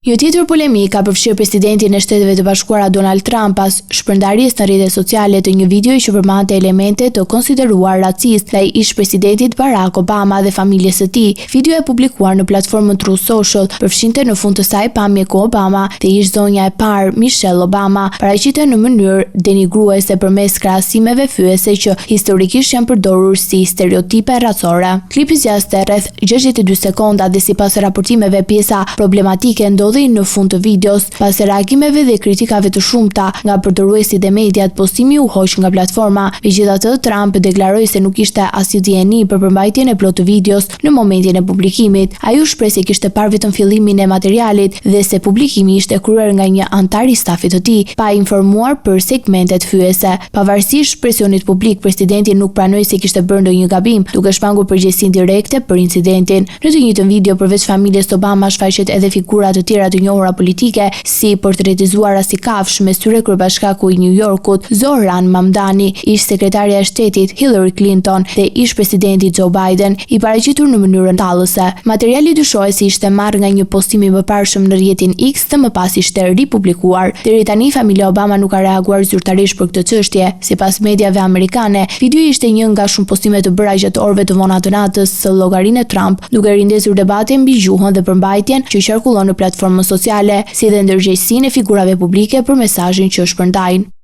Një tjetër polemik ka përfshirë presidentin e Shteteve të Bashkuara Donald Trump pas shpërndarjes në rrjetet sociale të një videoi që përmendte elemente të konsideruar racist ndaj ish-presidentit Barack Obama dhe familjes së tij. Videoja e publikuar në platformën Truth Social përfshinte në fund të saj pamje ku Obama dhe ish-zonja e parë Michelle Obama paraqiten në mënyrë denigruese përmes krahasimeve fyese që historikisht janë përdorur si stereotipe racore. Klipi zgjaste rreth 62 sekonda dhe sipas raportimeve pjesa problematike ndodhi në fund të videos. Pas reagimeve dhe kritikave të shumta nga përdoruesit e mediat, postimi u hoq nga platforma. Megjithatë, Trump deklaroi se nuk ishte asnjë dieni për përmbajtjen e plotë të videos në momentin e publikimit. Ai u shpreh se kishte parë vetëm fillimin e materialit dhe se publikimi ishte kryer nga një antar i stafit të tij, pa informuar për segmentet fyese. Pavarësisht presionit publik, presidenti nuk pranoi se kishte bërë ndonjë gabim, duke shmangur përgjegjësinë direkte për incidentin. Në të njëjtën video përveç familjes Obama shfaqet edhe figura të tjera të njohura politike, si portretizuara si kafsh me syre kryebashkaku i New Yorkut, Zohran Mamdani, ish sekretarja e shtetit Hillary Clinton dhe ish presidenti Joe Biden, i paraqitur në mënyrën tallëse. Materiali dyshohet se ishte marrë nga një postim i mëparshëm në rrjetin X dhe më pas ishte ripublikuar. Deri tani familja Obama nuk ka reaguar zyrtarisht për këtë çështje. Sipas mediave amerikane, videoi ishte një nga shumë postime të bëra gjatë orëve të vona të natës së llogarinë e Trump, duke rindezur debate mbi gjuhën dhe përmbajtjen që qarkullon në platformën sociale, si dhe ndërgjegjësinë e figurave publike për mesazhin që shpërndajnë.